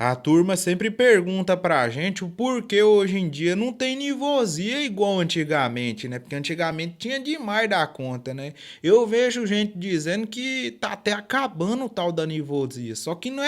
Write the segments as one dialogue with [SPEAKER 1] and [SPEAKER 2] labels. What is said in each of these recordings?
[SPEAKER 1] A turma sempre pergunta pra gente o porquê hoje em dia não tem nivosia igual antigamente, né? Porque antigamente tinha demais da conta, né? Eu vejo gente dizendo que tá até acabando o tal da nivosia, só que não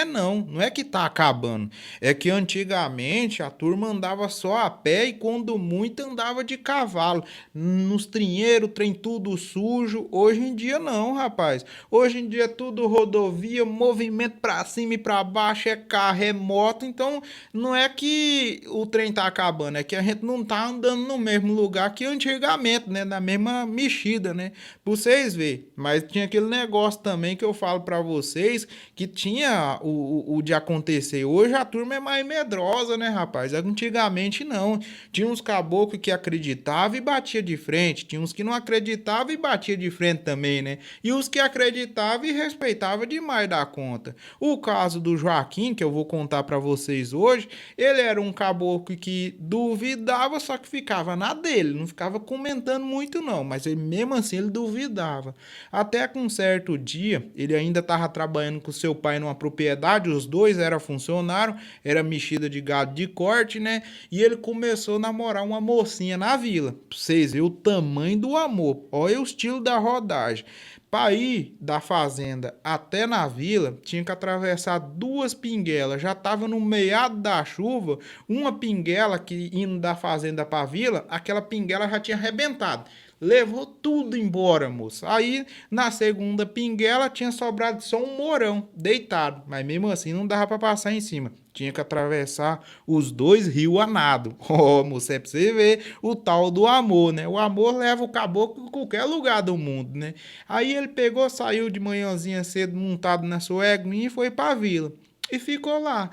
[SPEAKER 1] é que tá acabando. É que antigamente a turma andava só a pé e quando muito andava de cavalo, nos trinheiros, trem tudo sujo. Hoje em dia não, rapaz. Hoje em dia é tudo rodovia, movimento pra cima e pra baixo, é carro, é moto. Então não é que o trem tá acabando, é que a gente não tá andando no mesmo lugar que antigamente, né? Na mesma mexida, né? Pra vocês verem. Mas tinha aquele negócio também que eu falo pra vocês que tinha o de acontecer. Hoje a turma é mais medrosa, né, rapaz? Antigamente não. Tinha uns caboclos que acreditavam e batia de frente. Tinha uns que não acreditavam e batia de frente também, né? E os que acreditavam e respeitavam demais da conta. O caso do Joaquim, que eu vou contar para vocês hoje, ele era um caboclo que duvidava, só que ficava na dele, não ficava comentando muito não, mas ele, mesmo assim ele duvidava. Até que um certo dia, ele ainda estava trabalhando com seu pai numa propriedade, os dois eram funcionários, era mexida de gado de corte, né? E ele começou a namorar uma mocinha na vila. Pra vocês verem o tamanho do amor. Olha o estilo da rodagem. Para ir da fazenda até na vila, tinha que atravessar duas pinguelas. Já estava no meado da chuva, uma pinguela que indo da fazenda para a vila, aquela pinguela já tinha arrebentado. Levou tudo embora, moço. Aí, na segunda pinguela, tinha sobrado só um morão deitado. Mas mesmo assim, não dava para passar em cima. Tinha que atravessar os dois rios a nado. Ó, moço, é pra você ver o tal do amor, né? O amor leva o caboclo em qualquer lugar do mundo, né? Aí ele pegou, saiu de manhãzinha cedo, montado na sua eguinha e foi pra vila. E ficou lá,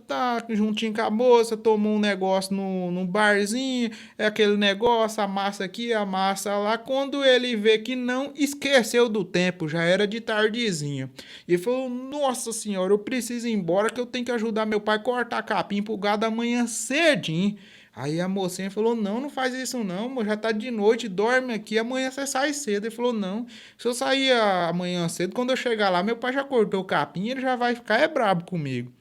[SPEAKER 1] tá, juntinho com a moça, tomou um negócio no barzinho, é aquele negócio, a massa aqui, a massa lá. Quando ele vê que não, esqueceu do tempo, já era de tardezinha. E falou: Nossa senhora, eu preciso ir embora que eu tenho que ajudar meu pai a cortar capim pro gado amanhã cedinho. Aí a mocinha falou: Não, não faz isso não, amor, já tá de noite, dorme aqui, amanhã você sai cedo. Ele falou: Não, se eu sair amanhã cedo, quando eu chegar lá, meu pai já cortou o capim, ele já vai ficar brabo comigo.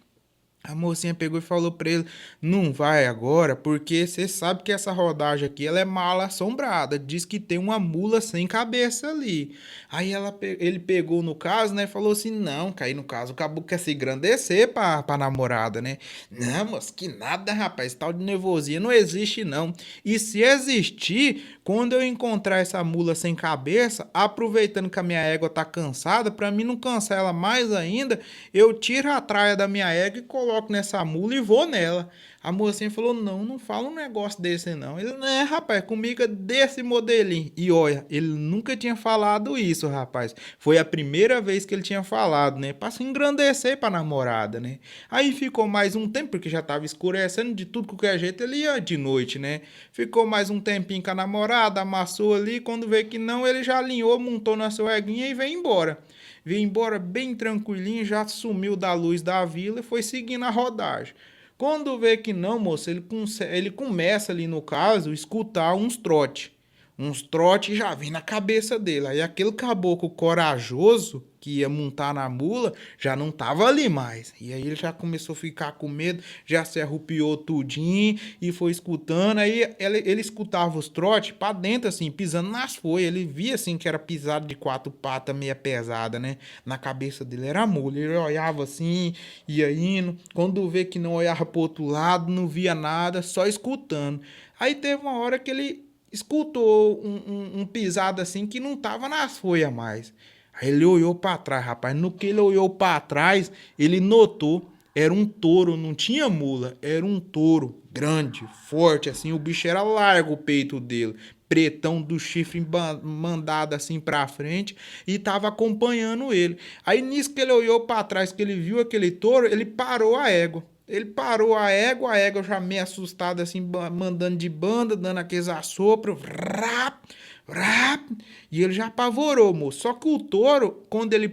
[SPEAKER 1] A mocinha pegou e falou pra ele: Não vai agora, porque você sabe que essa rodagem aqui ela é mal assombrada. Diz que tem uma mula sem cabeça ali. Aí ele pegou no caso, né? E falou assim: Não, caí no caso. O caboclo quer se engrandecer pra namorada, né? Não, moço, que nada, rapaz. Tal de nervosinha não existe, não. E se existir, quando eu encontrar essa mula sem cabeça, aproveitando que a minha égua tá cansada, pra mim não cansar ela mais ainda, eu tiro a traia da minha égua e coloco nessa mula e vou nela. A mocinha falou: Não, não fala um negócio desse não. Ele: Né, rapaz, comigo é desse modelinho. E olha, ele nunca tinha falado isso, rapaz. Foi a primeira vez que ele tinha falado, né? Pra se engrandecer pra namorada, né? Aí ficou mais um tempo, porque já tava escurecendo de tudo qualquer jeito, ele ia de noite, né? Ficou mais um tempinho com a namorada, amassou ali. Quando vê que não, ele já alinhou, montou na sua eguinha e veio embora. Veio embora bem tranquilinho, já sumiu da luz da vila e foi seguindo a rodagem. Quando vê que não, moço, ele começa ali no caso, escutar uns trote. Uns trote já vem na cabeça dele. Aí aquele caboclo corajoso que ia montar na mula já não tava ali mais. E aí ele já começou a ficar com medo, já se arrupiou tudinho e foi escutando. Aí ele escutava os trotes pra dentro, assim, pisando nas folhas. Ele via assim que era pisado de quatro patas, meia pesada, né? Na cabeça dele era mula. Ele olhava assim, ia indo. Quando vê que não olhava pro outro lado, não via nada, só escutando. Aí teve uma hora que ele escutou um pisado assim que não tava nas folhas mais. Aí ele olhou para trás, rapaz. No que ele olhou para trás, ele notou. Era um touro, não tinha mula. Era um touro grande, forte, assim. O bicho era largo o peito dele. Pretão do chifre mandado assim pra frente e tava acompanhando ele. Aí nisso que ele olhou para trás, que ele viu aquele touro, ele parou a égua. Ele parou a égua já meio assustada, assim, mandando de banda, dando aqueles assopros, vrap, vrap, e ele já apavorou, moço. Só que o touro, quando ele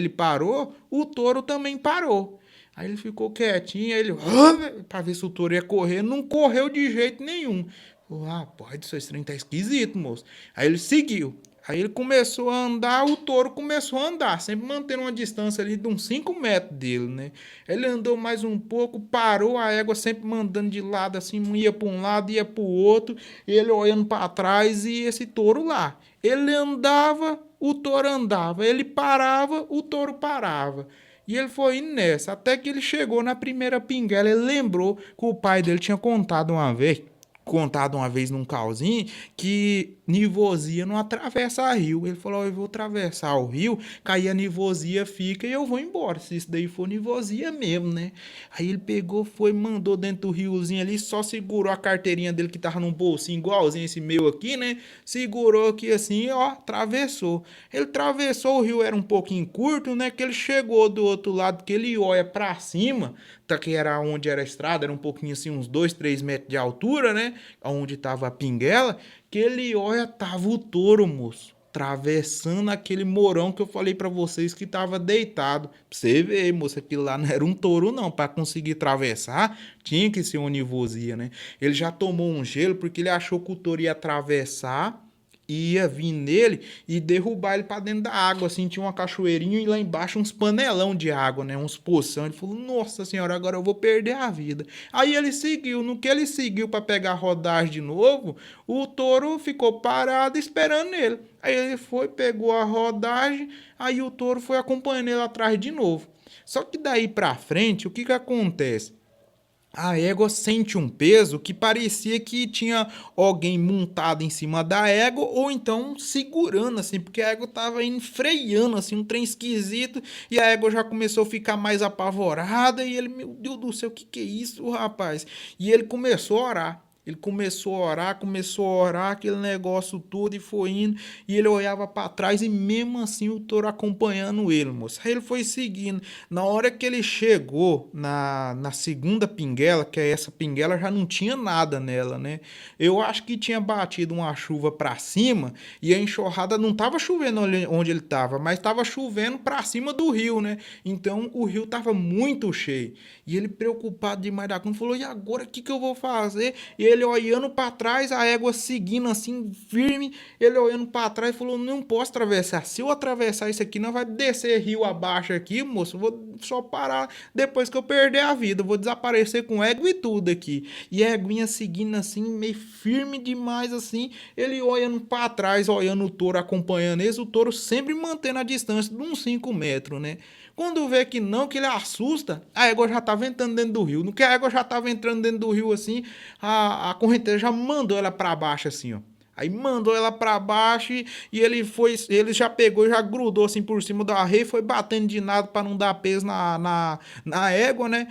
[SPEAKER 1] parou, o touro também parou. Aí ele ficou quietinho, aí ele, pra ver se o touro ia correr, não correu de jeito nenhum. Falou: Ah, pode, seu estranho tá esquisito, moço. Aí ele seguiu. Aí ele começou a andar, o touro começou a andar, sempre mantendo uma distância ali de uns 5 metros dele, né? Ele andou mais um pouco, parou, a égua sempre mandando de lado, assim, ia para um lado, ia para o outro, ele olhando para trás e esse touro lá. Ele andava, o touro andava, ele parava, o touro parava. E ele foi indo nessa, até que ele chegou na primeira pinguela. Ele lembrou que o pai dele tinha contado uma vez num calzinho que Nivosia não atravessa rio. Ele falou: eu vou atravessar o rio, cair a Nivosia fica e eu vou embora. Se isso daí for Nivosia mesmo, né? Aí ele pegou, foi, mandou dentro do riozinho ali, só segurou a carteirinha dele que tava num bolsinho igualzinho esse meu aqui, né? Segurou aqui assim, ó, atravessou. Ele atravessou, o rio era um pouquinho curto, né? Que ele chegou do outro lado, que ele olha pra cima, tá, que era onde era a estrada, era um pouquinho assim, uns 2, 3 metros de altura, né? Onde tava a pinguela, que ele olha, tava o touro, moço, atravessando aquele morão que eu falei pra vocês que tava deitado. Pra você ver, moço, aquilo lá não era um touro não, pra conseguir atravessar, tinha que ser uma nivosia, né? Ele já tomou um gelo porque ele achou que o touro ia atravessar, ia vir nele e derrubar ele para dentro da água, assim, tinha uma cachoeirinha e lá embaixo uns panelão de água, né, uns poção. Ele falou: nossa senhora, agora eu vou perder a vida. Aí ele seguiu, no que ele seguiu para pegar a rodagem de novo, o touro ficou parado esperando ele. Aí ele foi, pegou a rodagem, aí o touro foi acompanhando ele atrás de novo. Só que daí para frente, o que que acontece? A égua sente um peso que parecia que tinha alguém montado em cima da égua ou então segurando assim, porque a égua tava indo freando assim, um trem esquisito, e a égua já começou a ficar mais apavorada e ele, meu Deus do céu, o que é isso, rapaz? E ele começou a orar. Ele começou a orar aquele negócio todo e foi indo. E ele olhava para trás e mesmo assim o touro acompanhando ele, moço. Aí ele foi seguindo. Na hora que ele chegou na segunda pinguela, que é essa pinguela já não tinha nada nela, né? Eu acho que tinha batido uma chuva para cima e a enxurrada não tava chovendo onde ele tava, mas tava chovendo para cima do rio, né? Então o rio tava muito cheio. E ele preocupado demais da conta falou: e agora o que que eu vou fazer? E ele olhando para trás, a égua seguindo assim, firme. Ele olhando para trás falou: não posso atravessar. Se eu atravessar isso aqui, não vai descer rio abaixo aqui, moço. Vou só parar depois que eu perder a vida. Vou desaparecer com égua e tudo aqui. E a éguinha seguindo assim, meio firme demais assim. Ele olhando para trás, olhando o touro, acompanhando eles. O touro sempre mantendo a distância de uns 5 metros, né? Quando vê que não, que ele assusta, a égua já estava entrando dentro do rio. No que a égua já estava entrando dentro do rio assim, a correnteza já mandou ela para baixo assim, ó. Aí mandou ela para baixo e ele já pegou, já grudou assim por cima da rei, foi batendo de nada para não dar peso na égua, né?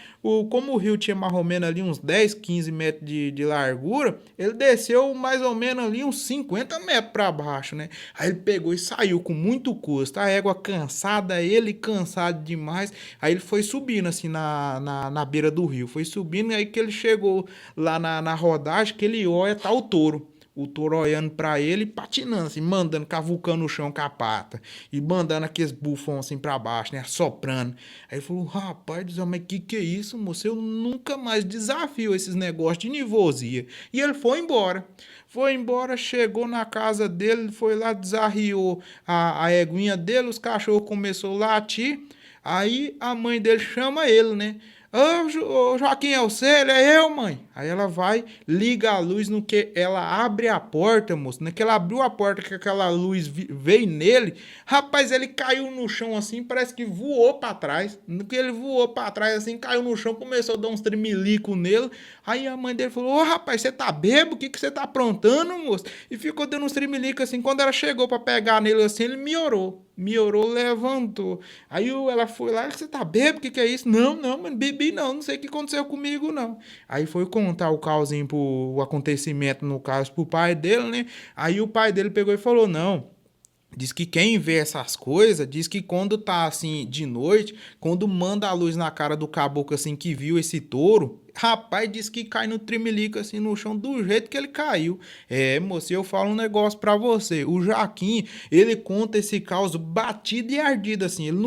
[SPEAKER 1] Como o rio tinha mais ou menos ali uns 10, 15 metros de largura, ele desceu mais ou menos ali uns 50 metros para baixo, né? Aí ele pegou e saiu com muito custo. A égua cansada, ele cansado demais. Aí ele foi subindo assim na beira do rio, foi subindo, aí que ele chegou lá na rodagem, que ele olha, tá o touro. O touro olhando pra ele, patinando, assim, mandando, cavucando o chão com a pata. E mandando aqueles bufões assim pra baixo, né? Soprando. Aí ele falou: rapaz do céu, mas que é isso, moço? Eu nunca mais desafio esses negócios de nivosia. E ele foi embora. Foi embora, chegou na casa dele, foi lá, desarriou a eguinha dele, os cachorros começaram a latir. Aí a mãe dele chama ele, né? Ô, Joaquim, é você? Ele é eu, mãe. Aí ela vai, liga a luz no que ela abre a porta, moço. No que ela abriu a porta, que aquela luz veio nele, rapaz, ele caiu no chão assim, parece que voou pra trás. No que ele voou pra trás assim, caiu no chão, começou a dar uns tremelico nele. Aí a mãe dele falou: ô, rapaz, você tá bêbado? O que que você tá aprontando, moço? E ficou dando uns tremelico assim. Quando ela chegou pra pegar nele assim, ele miorou, levantou. Aí ela foi lá: você tá bêbado? O que que é isso? Não, não, mano, bebi não, não sei o que aconteceu comigo não. Aí foi contar o causinho, o acontecimento no caso pro pai dele, né? Aí o pai dele pegou e falou: não. Diz que quem vê essas coisas, diz que quando tá assim de noite, quando manda a luz na cara do caboclo assim que viu esse touro, Rapaz, disse que cai no trimelico assim no chão do jeito que ele caiu. É, moço, eu falo um negócio pra você. O Jaquim, ele conta esse caos batido e ardido assim. Ele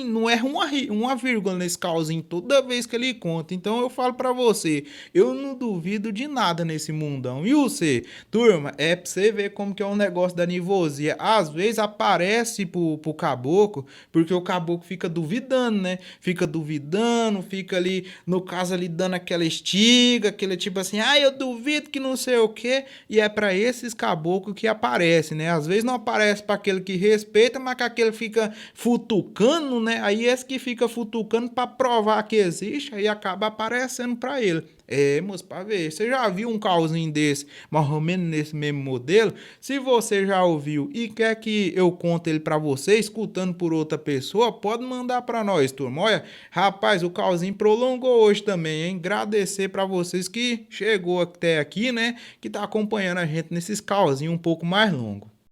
[SPEAKER 1] não erra uma vírgula nesse causinho toda vez que ele conta. Então eu falo pra você, eu não duvido de nada nesse mundão. E você, turma, é pra você ver como que é um negócio da nivosia. Às vezes aparece pro caboclo, porque o caboclo fica duvidando, né? Fica duvidando, fica ali, no caso ali, dando aquela estiga, aquele tipo assim, ah, eu duvido que não sei o quê. E é pra esses caboclos que aparece, né? Às vezes não aparece pra aquele que respeita, mas que aquele fica futucando, né? Aí esse que fica futucando pra provar que existe, aí acaba aparecendo pra ele. É, moço, pra ver. Você já viu um causinho desse, mais ou menos nesse mesmo modelo? Se você já ouviu e quer que eu conte ele pra você, escutando por outra pessoa, pode mandar pra nós, turma. Olha, rapaz, o causinho prolongou hoje também, hein? Agradecer pra vocês que chegou até aqui, né? Que tá acompanhando a gente nesses causinhos um pouco mais longos.